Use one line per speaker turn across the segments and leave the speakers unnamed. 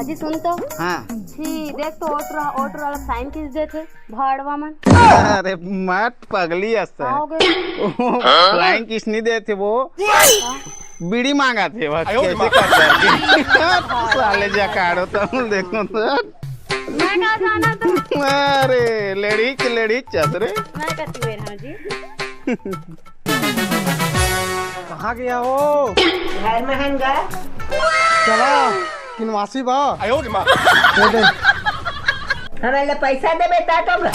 हाजी सुन तो।
हाँ
छी देख तो ऑटो वाला साइन किस दे थे भाड़वा मन।
अरे मत पगली अस्तर
हो गए
फ्लाइंग किस नहीं दे थे वो बीड़ी मांगा थे वह कैसे कर करके साले जकाड़ो तुम देखो तो
मैं कहाँ जाना तो
अरे लेडी चतरे
मैं करती हुए हाजी।
कहाँ गया हो?
घर में हन गए
चला किनवासी बा
दे दे हमें ले पैसा दे बेटा तो
और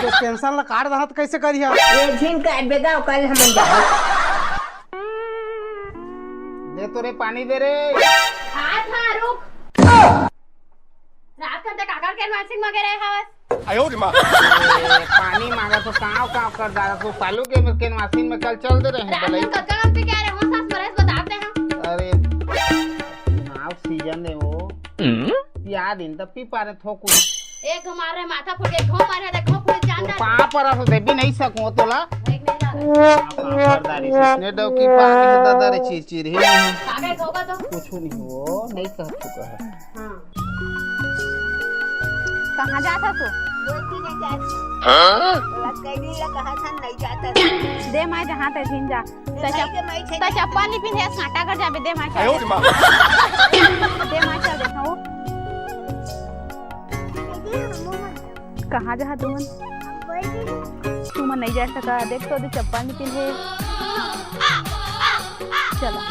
जो पेंशन ला काट दहा तो कैसे करिया?
ये झीन काट बेगा कल हम जाओ
दे तो रे पानी दे रे
था रुक रात का काकर के मासिक मगे रहे हवस
पानी मांगा तो काव कर डाला तो सालू के केनवासी में कल चल दे रहे हैं
रात में कच्चा पे क्या रहे हो सास मरेस बताते हैं।
अरे नाव सीजन है वो या दिन तब पी पा रहे थोकू
एक हमारे माथा फुट गए घो मारे देखो पूरी जान जा
पा पर तो दे भी नहीं सकूं तोला
एक नहीं जा
खबरदारी से ने दो की पानी है दादा रे चीर है
कागे होगा तो
कुछ नहीं वो नहीं कह चुका है।
हां कहां जाता तू
बोलती नहीं जाती हां लकड़ी ला कहा था नहीं जाता
दे मैं जहां ते झिन जा तो चप्पल नहीं पिन है साटा कर जाबे दे मैं दे मैं चल देखो कहां जा तुम नहीं जा सका देख तो चप्पल नहीं पिन है चलो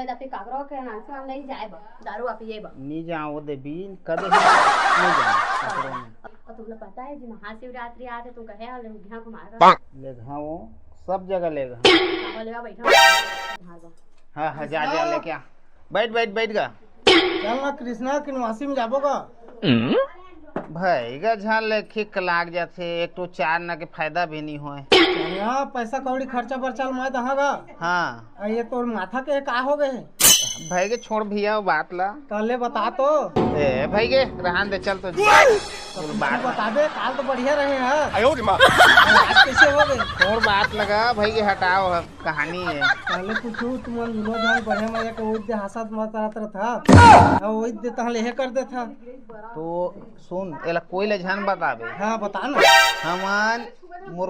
दफे काकरो के नांसा हम नहीं जाए दारू आ पिए
नहीं जाओ देवी कदे नहीं जाओ
और तुमने पता है जी महाशिवरात्रि आते तुम कहे हाल घिया घुमाएगा
ले घाओ सब जगह ले घा
बोलेगा बैठा
हां जा ले क्या बैठ गा
चल ना कृष्णा किनवासी में जाबोगा
भाई गा झाल ले खिक लाग जाते एक तो चार ना के फायदा भी नहीं होए
यहाँ पैसा कौड़ी खर्चा पर चल मैं दहागा
हाँ
ये तो माथा के का हो गए
भाई के छोड़ भैया वो बात ला
तले बता तो
ए भाई के रहन दे चल तो
बात बता दे काल तो बढ़िया रहे हैं आज कैसे हो गए
और बात लगा भाई के हटाओ कहानी है
पहले पूछू तुम दोनों जान बढ़िया मजा के वही हंसत मत था और वही दे तहले हे कर दे था
तो सुन एला कोई ले जान बतावे
हाँ बता ना
हमान मोर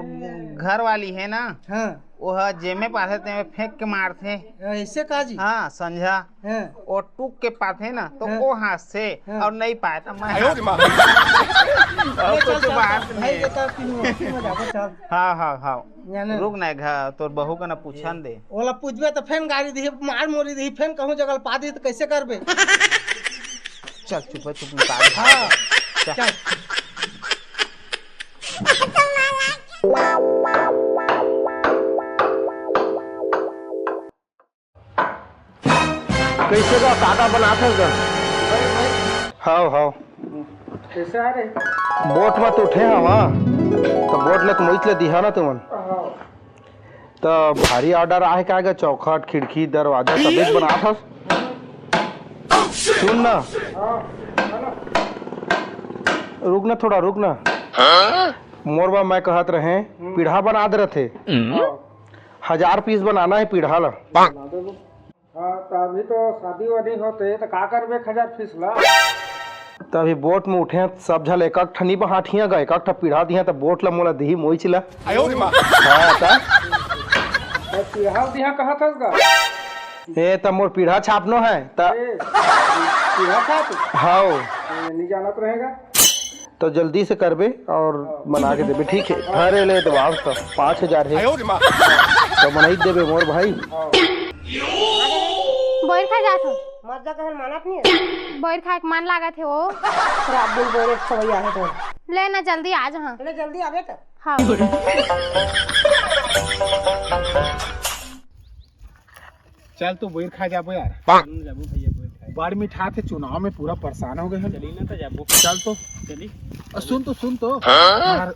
घर वाली है ना
हाँ
वह जेमे पाथे ते में फेंक के मारथे
ऐसे काजी
हाँ संझा
हाँ
और टूक के पाथे ना तो
हाँ।
वो हाथ से
हाँ।
और नहीं पाए तो मैं
ले
कुछ बात
भाई
नहीं
देता किनवासी में जाबो चल
हाँ
यानी
रुक ना घा तोर बहू का ना पूछन दे
ओला पूछबे तो फेन गाड़ी दी मार मोरी दी फेन कहूं जगल पा दी तो कैसे करबे
चल चुप निकाल
हाँ चल
कैसे का काका बनाते हैं हाँ
कैसे आ रहे
बोट में तो उठे हवा तो बोट ले तुम ले दिहा ना तुमन तो भारी ऑर्डर आए का आएगा चौखट खिड़की दरवाजा सब एक बना था सुन ना रुक ना मोरबा मैं कहत रहे पीढ़ा बना दे रहे थे 1000 पीस बनाना है पीढ़ा ला
हाँ तो अभी तो शादी वादी होते तो का करबे 1000 फीस ला
तभी बोट में उठे सब झल एक ठनी पर हाथियां गए एक ठा पीढ़ा दिया तो बोट ला मोला दी मोई चिला हाँ ता
पीढ़ा दिहा कहा था का
ए त मोर पीढ़ा छापनो है त
पीढ़ा था तो
हाँ
नहीं जाना तो रहेगा
तो जल्दी से करबे और बना के देबे ठीक है अरे ले तो वाव तो 5000 है तो बनाई देबे मोर भाई
बोर खा जात हो
मजा कहल मानत नहीं है
बोर खा के मन लागत है वो
खराब बोल बोले सवैया है तो
ले ना जल्दी आ जा
चले जल्दी आवे तो
हाँ
चल तू बोर खा जाबो यार जाबो भैया बोर खा बाड़ मिठा थे चुनाव में पूरा परेशान हो गए हैं चली ना तो जाबो चल तो चली सुन तो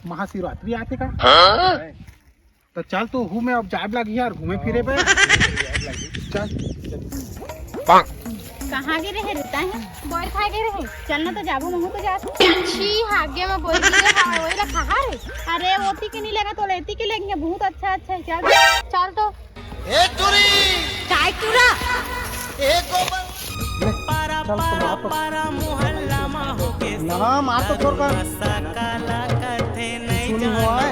महाशिवरात्रि आते का तो चल तो हूँ मैं अब जाब लगी यार घूमे फिरे पे चल
कहाँ गिरे है ताई बोर खाए गए रहे चलना तो जाबो महू तो जा छी हागे में बोर के हां वही ला खा रे अरे ओती के नहीं लेगा तो लेती के लेंगे बहुत अच्छा अच्छा है चल चल तो
ए टुरी
चाय चूरा
ए गोबर
चल तो वापस ना मार तो छोड़ कर सुनी हुआ है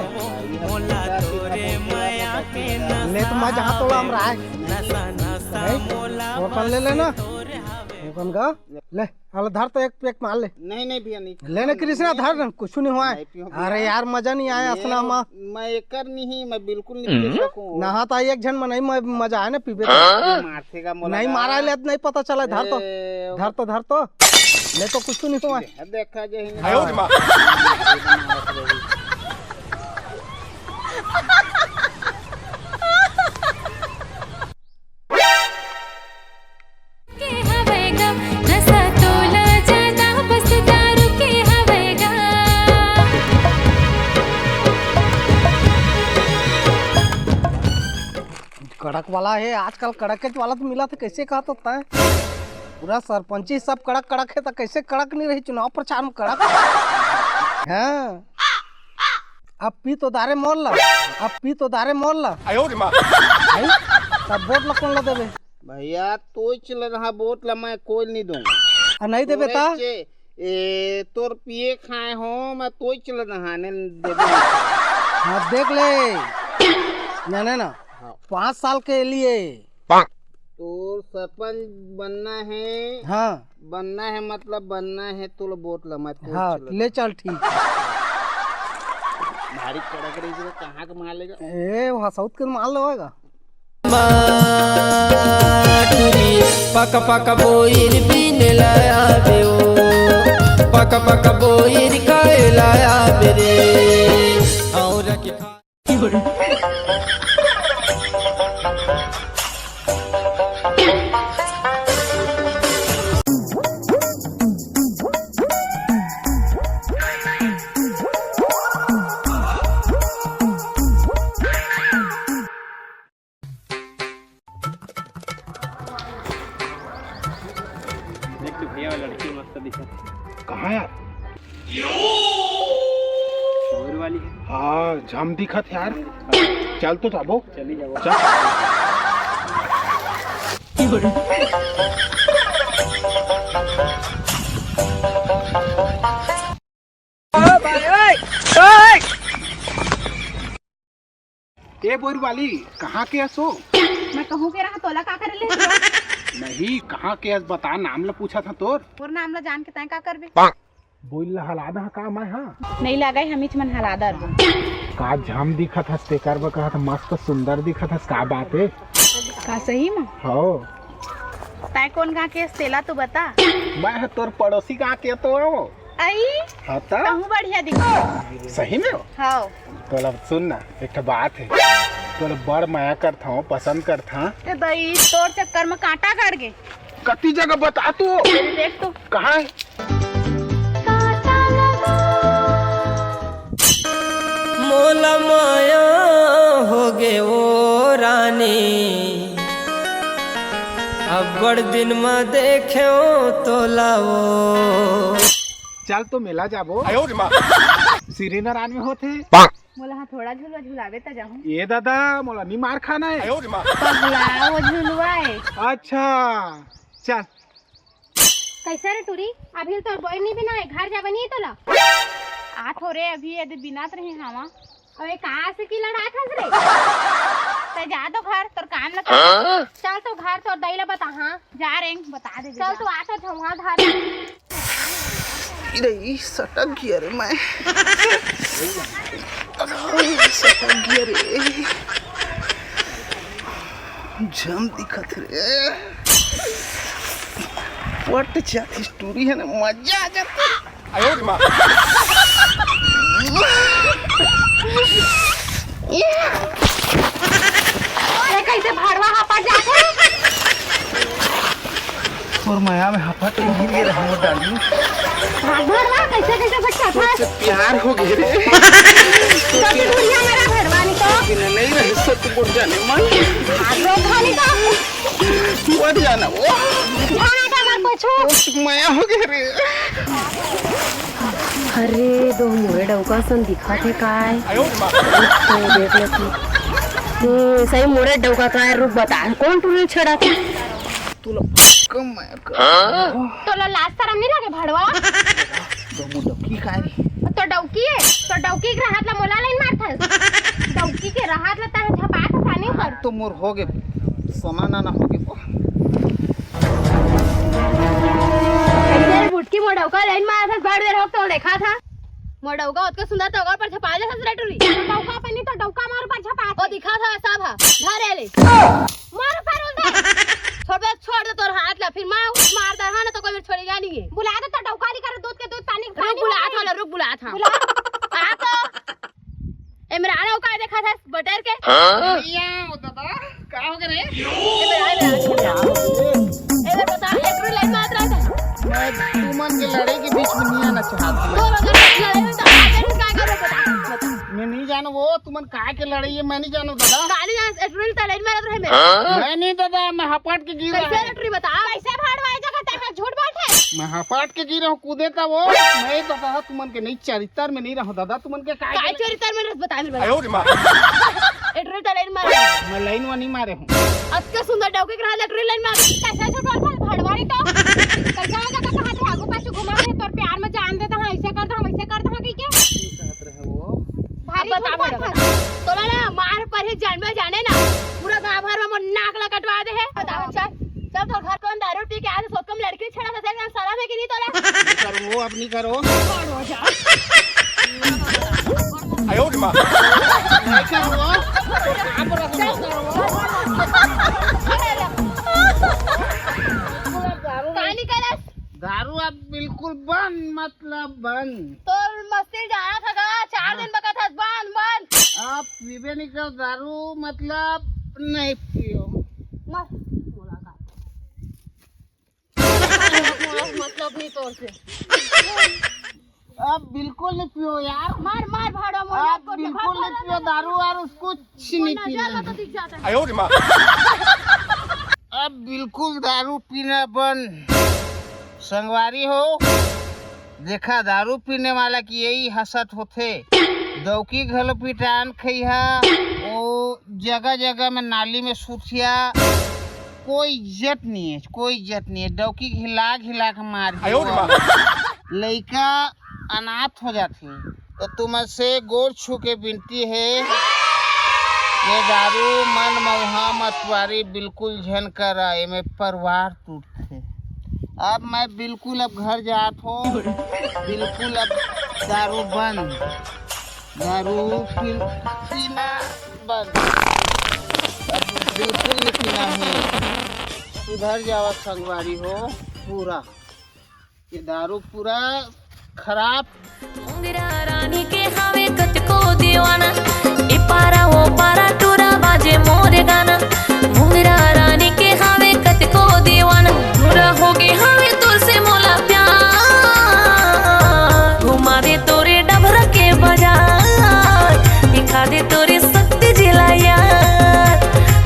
ले तो मैं जहाँ तोड़ा हम रहा है वो कर ले लेना वो कन का ले अल धर तो एक पेक मार ले
नहीं नहीं भैया नहीं
लेने कृष्णा धर कुछ नहीं हुआ है अरे यार मजा नहीं आया असना
मैं एकर नहीं मैं बिल्कुल नहीं पी सकूं
नहा तो एक जन में नहीं मजा आया ना पीबे
मारसेगा मोला
नहीं मारा ले नहीं पता चला धर तो ले तो कुछ नहीं हुआ
देखा जे
कड़क वाला है आजकल कड़क वाला तो मिला था कैसे कहा तो है पूरा सरपंची सब कड़क कड़क है तो कैसे कड़क नहीं रही चुनाव प्रचार में कड़क हाँ अब पी तो दारे मोल ला तब वोट ला कौन ला देवे
भैया तो चल रहा वोट ला मैं कोई नहीं दूंगा
नहीं देवे ता
ए तोर पिए खाए हो मैं तो चल रहा ने देवे
हाँ देख ले ना 5 साल के लिए
तो सरपंच बनना है
हाँ
बनना है मतलब बनना है तो वोट ला मैं तो
हाँ ले चल ठीक
भारी कड़क रही है कहाँ का मार लेगा
ए वहाँ साउथ के मार लेगा
पक पक बोइर बिन लाया बेओ पक पक बोइर खाए लाया बेरे और के
कहाँ यार वाली हाँ जम दिखत यार चल तो जाबो चली जाओ ए बोर वाली कहाँ के सो
मैं कहूँ के रहा तोला का करे ले
नहीं कहाँ के बता नाम ला पूछा था तोर
और नाम ला जान के तय का करबे
बोल हलादा का मैं हाँ
नहीं लगाई हम इच मन हलादर
का झम दिखत हस ते करब कहत मस्त सुंदर दिखत हस का बात है
का सही में
हो
तय कौन गा के तेला तो बता
मैं तोर पड़ोसी का के तो
आई
हता
कहूँ बढ़िया दिखो
सही में
हाँ
तो अब सुन ना एक बात है तोर बड़ माया करता हूँ पसंद करता
ते दई तोर चक्कर में कांटा काट गए
कति जगह बता तू
देख तो
कहाँ है
मोला माया हो गे ओ रानी अब बड़ दिन में देखे तो लाओ
चल तो मेला जाबो सिरी नारायण में होते
मोला हाँ थोड़ा झूला झुलावे ता जाऊँ
ये दादा मोला नहीं मार खाना है
पगला वो झुलवाए
अच्छा चल
कैसा रे टूरी अभी तो बोई नहीं बिना घर जा बनी तो ला आ थोड़े अभी यदि बिनात रहे हवा अबे कहाँ से की लड़ा था रे ते जा तो घर तोर काम लगा चल तो घर तोर दैला बता हाँ जा रे बता दे चल तू आता था वहाँ धार
रे सटक गया रे मैं सटक गया रे जम दिखत रे पट जाती स्टोरी है ना मजा आ जाता
कैसे भाड़वा हापा जाते
और माया में हपट गिर गए हम डाली
भाड़वा कैसे कैसे बच्चा था
प्यार हो गए रे
तो दुनिया मेरा भरवानी तो
नहीं रही सत बोल जाने मन
भाड़वा खाने का
मत जाना वो
खाना का मत पछो
माया हो गया रे।
अरे दो मोरे डौका सन दिखा थे काय तो देख लेती सही मोरे डौका काय रूप बता कौन टूने छड़ा था
कम माया कर।
तोला लाज शरम नहीं लगे भड़वा
दमु डबकी काय
तो डौकी है तो डौकी के हाथ ला मोला लाइन मारथस डौकी के हाथ ला ता झपात सानी कर
तो मोर हो गे समाना ना हो गे
इधर बुटकी मोडौका लाइन मारथस बाड़ देर हो तो देखा था मोडौका उतके सुंदर तो और पर छपा दे ससुरा टुरी डौका पनी तो डौका मार पर छपा ओ दिखा था सब हा धरे ले मार पर उल दे छोड़ दे तोर हाथ ला फिर मार दे हां ना तो कोई छोड़ेगा नहीं है बुला दे तो डौका ली कर दूध के दूध पानी बुला था रुक बुला था आ तो इमरान का देखा था बटर के
या दादा का हो गए
इधर बता एक लाइन मार रहा था
मैं तुमन के लड़ाई के बीच में नहीं आना चाहता
तो अगर लड़ाई में तो आगे क्या करो बता
मैं नहीं जानो वो तुमन काहे के लड़ाई है मैं नहीं जानो दादा
गाली एट्रोल तो लाइन मार रहे मेरे
मैं नहीं दादा मैं हपट के गिर
कैसे
रहा
लटरी बता कैसे भाड़वाए जगह तक झूठ बात है
मैं हपट के गिर रहा हूँ कूदे था वो मैं दादा तुमन के नहीं चरित्र में नहीं रहा दादा तुमन के
काय
काहे
चोरी तर में बता मेरे एट्रोल तो लाइन मार
मैं लाइन में नहीं मारे हूँ
अत्ते सुंदर डौके ग्रह एट्रोल लाइन मार कैसे छोड़ था भाड़वारी तो कैसा जगह कहां थे आगू पाछू घुमा दे तोर प्यार में जान देता हां ऐसे करता हम ऐसे करता हां की के भारी बता तो ना मार पर ही जान में जाने ना पूरा गांव भर में नाक ला कटवा दे है बताओ चल तो घर कौन दारू पी के आज सोकम लड़की छड़ा से सारा में कि नहीं तोला
करो अपनी करो
हो जा
आयो रे मां नहीं करो आप
पानी कलस
दारू अब बिल्कुल बंद मतलब बंद
तो मस्ती जाना था गा 4 दिन बका था बंद
आप पीबे नहीं करो दारू मतलब नहीं पियो
मतलब नहीं तोर से
अब बिल्कुल नहीं पियो यार
मार भाड़ा
आप बिल्कुल नहीं पियो दारू और कुछ नहीं पीना
तो दिख जाता है
अब बिल्कुल दारू पीना बंद संगवारी हो देखा दारू पीने वाला की यही हसत होते दौकी घलो पिटान खइहा ओ जगह जगह में नाली में सुथिया कोई इज्जत नहीं है कोई इज्जत नहीं है डौकी घिला के मार लड़का अनाथ हो जाती है तो तुमसे गोर छू के विनती है ये दारू मन मौहा मतवारी बिल्कुल झन कर आए में परिवार टूटते अब मैं बिल्कुल अब घर जात हो बिल्कुल अब दारू बंद दारू पीना बंद अब बिल्कुल नहीं पीना है सुधर जाओ संगवारी हो पूरा ये दारू पूरा खराब
रानी के हवे कच को दीवाना ए पारा वो पारा टूरा बाजे मोरे गाना मुंगरा रानी के हवे कच को दीवाना टूरा होगी हवे तुर से मोला प्यार घुमा दे तोरे डभरा के बाजार दिखा दे तोरे शक्ति जिला यार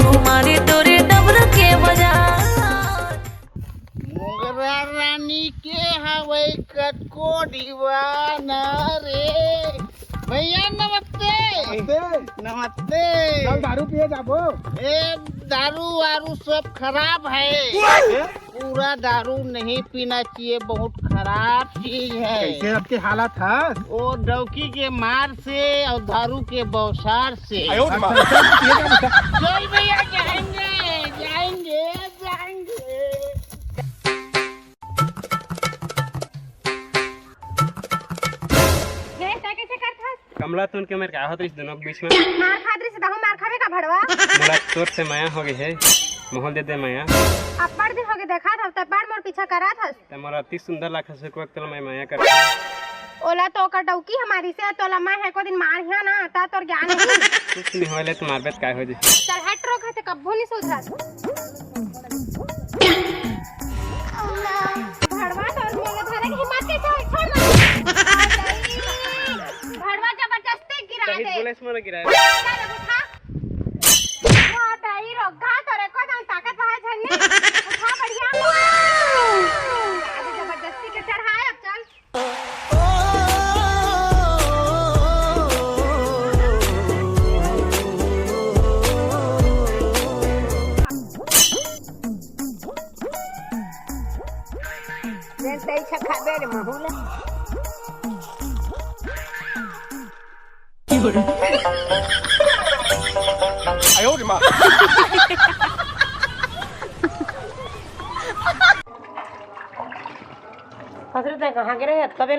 घुमा दे तोरे डभरा के बाजार
मुंगरा रानी के हवे कटको दीवाना रे भैया नमस्ते नमस्ते
चल दारू पिए जाबो
ए दारू वारू सब खराब है पूरा दारू नहीं पीना चाहिए बहुत खराब चीज है
कैसे आपकी हालत है
वो डौकी के मार से और दारू के बौछार से चल भैया जाएंगे
कैसे करथा
कमला तुन के मेरे का होत इस दोनों के बीच में
मार खादरी से दहु मार खावे का भड़वा
मोला तोर से माया हो गई है मोहल दे माया
अब बड़ दिन हो गए देखा था तब बड़ मोर पीछा करा था
तमरा अति सुंदर लाख से को तल मैं माया कर
ओला तो का डौकी हमारी से तोला मैं है को दिन मार हिया ना ता तोर ज्ञान नहीं
कुछ नहीं होले तुम्हार बात काय हो जी
चल हट रो खाते कब्बो नहीं सुधरा भड़वा तोर मोला धरे की हिम्मत कैसे है छोड़ मत भड़वा जबरदस्ती गिरा
सही
दे
बोले इसमें गिराया
चल उठा ताई रोगा तोरे को ताकत वहां झन्ने उठा बढ़िया
रे महूला
कहाँ गिरे कब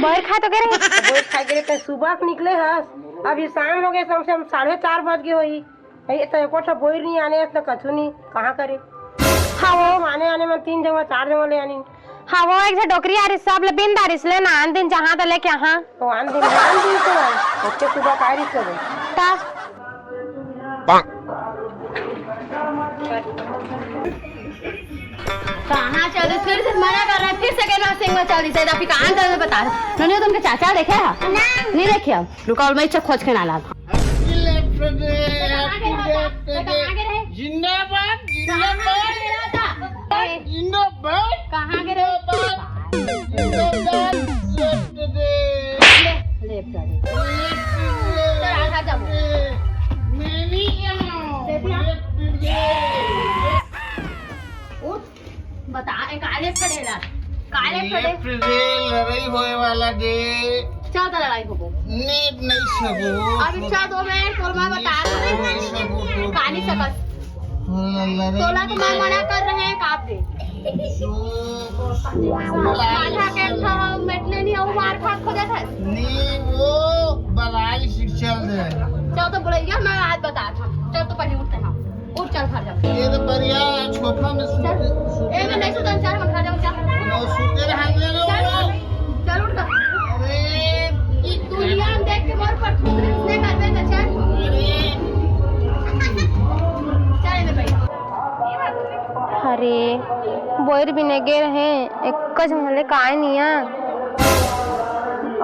बैर खा तो गिरे
बैठ खा गिरे तो सुबह के निकले हस अभी शाम हो गए कम से कम 4:30 बज गए होई तो एको बोर नहीं आने तो कछु नहीं कहाँ करे। हाँ वो आने में 3 जगह 4 जगह ले आनी।
हाँ वो एक से डोकरी आ रही सब ले बिन दारिस ले ना आन दिन जहाँ तो लेके यहाँ
तो आन दिन तो बच्चे सुबह का रिस कर
कहाँ चल रही फिर से मना कर रहा है फिर सेकंड हाउस सिंह में चल रही है अभी कहाँ चल रही बता नहीं तुमके चाचा देखे है नहीं देखे अब रुका और मैं इच्छा खोज के ना ला
जिंदाबाद जिंदाबाद जिंदाबाद
कहाँ गिरे
जिंदाबाद
लेफ्ट आधा जब बता काले खड़ेला
लड़ाई होए वाला दे
चल तो लड़ाई हो
नीट नहीं सबूत
अभी चल 2 मिनट तो मैं बता काली सकस तोला तो मैं मना कर रहे हैं काप दे आधा के मेटने नहीं हो मार खाक हो जाता है
नी वो बलाई शिक्षा दे
चल तो बोलिए मैं आज बता था चल तो पहले उठते हैं उठ चल घर जा
ये तो बढ़िया छोटा में
ए मैं नहीं सुतन चल हम घर जाओ चल
सुते रहने लो
चल उठ कर
अरे
कि दुनिया में देख के मोर पर थूक इसने कर दे तो चल चल मेरे भाई अरे बोर भी नहीं गे रहे एक कज महले काय निया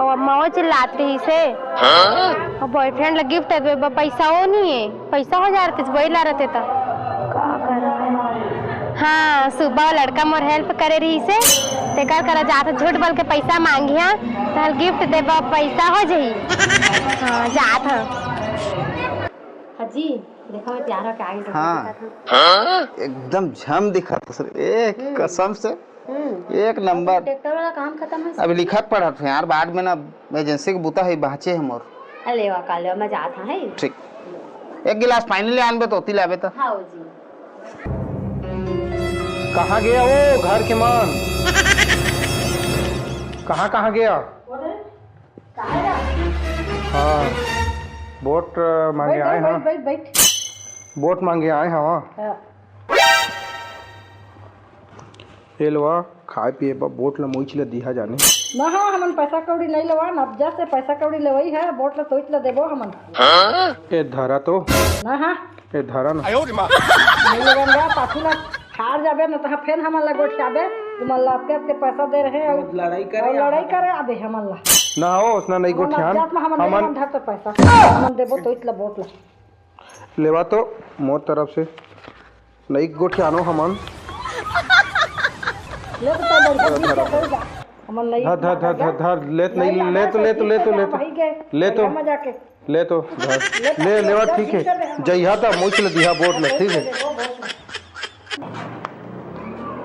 और माँ चिल्लात रही से और बॉयफ्रेंड लगी गिफ्ट है पैसा वो नहीं है पैसा हो जा रहे वही ला रहे था हाँ सुबह लड़का मोर हेल्प करे रही से तेकर करा जात झूठ बोल के पैसा मांगिया तो गिफ्ट दे पैसा हो जाई हाँ जात हाजी देखो मैं प्यारा के आगे
हाँ एकदम झम दिखा था सर एक कसम से एक नंबर
ट्रैक्टर वाला काम खत्म है
अभी लिखत पढ़ा थे यार बाद में ना एजेंसी के बुता है बाचे है मोर
अले वा काले मैं जाता है
ठीक एक गिलास पानी ले आनबे तो होती लाबे तो
हाँ जी
कहाँ गया वो घर के मान कहाँ गया हाँ बोट मांगे आए हाँ
बैठ
बोट मांगे आए हाँ ये लवा खाए पिए पर बोट ला मोइच ला दिहा जाने
ना हाँ हमन पैसा कौड़ी नहीं लवा नब्जा से पैसा कौड़ी लेवई है बोट ला तोइच ला देबो हमन
ए धरा तो
ना हाँ
ए धरा ना
नहीं लगन गया पाछू ला हार जाबे न तो फिर हमन ला गोट जाबे तुमन ला आपके पैसा दे रहे हैं और लड़ाई करे आबे हमन ला
ना हो उसना नहीं गोठियान
हमन धर तो पैसा हमन देबो तोइच ला बोट ला
लेवा तो मोर तरफ से नहीं गोठियानो हमन
ले तो हमन नहीं
धर लेत नहीं ले तो ले लेवा ठीक है जइहा ता मोच ले दिहा बोट ले ठीक है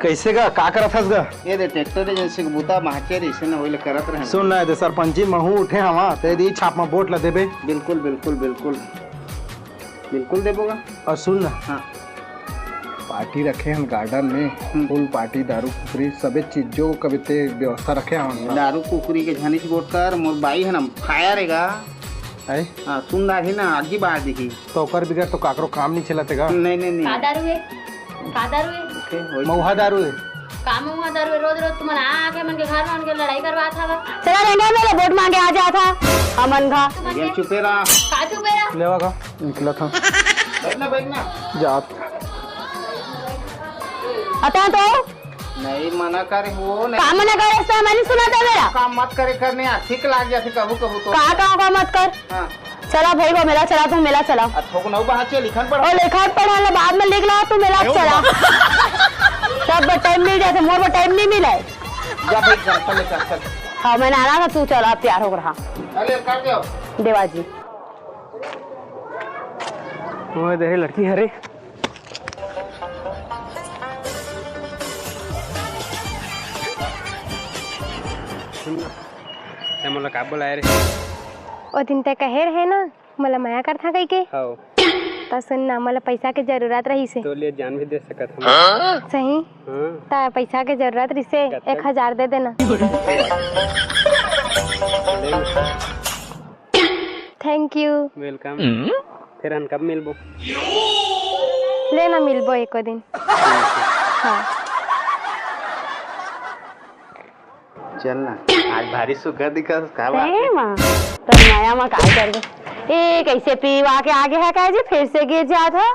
कैसे का करत हस गा
ये दे ट्रैक्टर एजेंसी के बुता माचे इसे ना होइले करत रहे
सुन ना दे सरपंची महू उठे हवा ते दी छाप में बोट ला देबे
बिल्कुल बिल्कुल बिल्कुल बिल्कुल देबोगा
और सुन ना
हाँ
पार्टी रखे हम गार्डन में फुल पार्टी दारू कुकरी सबे चीजों को कभी ते व्यवस्था रखे हम
दारू कुकरी के झानी से बोट कर मोर बाई है ना फायर हैगा
है
हां सुन रही ना आगे बाहर दिखी
तो ओकर बिगर तो काकरो काम नहीं चलतेगा
नहीं
का दारू है
मौहा दारू है
काम हुआ दारू रोज तुम आके मन के घर में उनके लड़ाई करवा था चला रेंगे मेरे बोट मांगे आ जा था अमन का
ये चुपे रहा
का चुपे रहा
लेवा का निकला था
बैठना
जात
अता तो
नहीं मना करे वो नहीं
काम मना करे तो मैंने सुना था मेरा
काम मत करे करने ठीक लाग जाती कबू कबू तो
का मत कर
हां
चला भाई वो मेला चला तू मेला चला
ठोक नौ बाहर से लिखन पड़ा
और लिखा पढ़ा ले बाद में लिख लो तू मेला चला सब टाइम मिल जाते मोर टाइम नहीं मिला
जा भाई चल
हाँ मैंने आना था तू चला प्यार हो रहा
अरे कर दो
देवाजी
वो देखे लड़की हरे
सुन ते मोला का बोलाए रे
ओ दिन ते कहे रहे ना मला माया करथा कई के
हाओ
त सुन ना मला पैसा के जरूरत रही से
तो लिए जान भी दे सकत हम
सही
हां
ता पैसा के जरूरत रही से 1000 दे देना थैंक यू
वेलकम फिर हम कब मिलबो
लेना मिलबो एको दिन हाँ
चल ना आज भारी सुखा दिखा का बात
सही माँ तो नया माँ काय कर दे ए कैसे पीवा के आगे है काय जे फिर से गिर जात है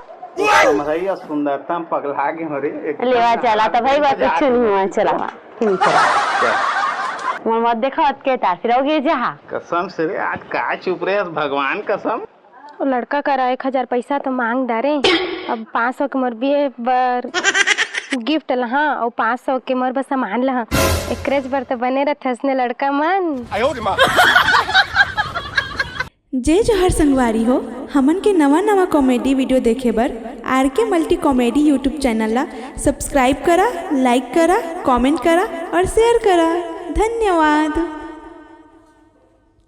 समझाइए सुंदरता में पगला गए हमारे
लेवा चला तो भाई बात कुछ नहीं हुआ चला चला मोर मत देखो अत के तार फिर गिर जा
कसम से रे आज का चुप रहे भगवान कसम
वो लड़का करा 1000 पैसा तो मांग दारे अब 500 के मोर बिये बर गिफ्ट लहा और 500 के मोर बस सामान लहा एकरेज बर तो बने रहथस ने लड़का मन
जय जोहर संगवारी हो हमन के नवा नवा कॉमेडी वीडियो देखे बर RK multi comedy YouTube channel ला सब्सक्राइब करा, लाइक करा, कमेंट करा और शेयर करा। धन्यवाद।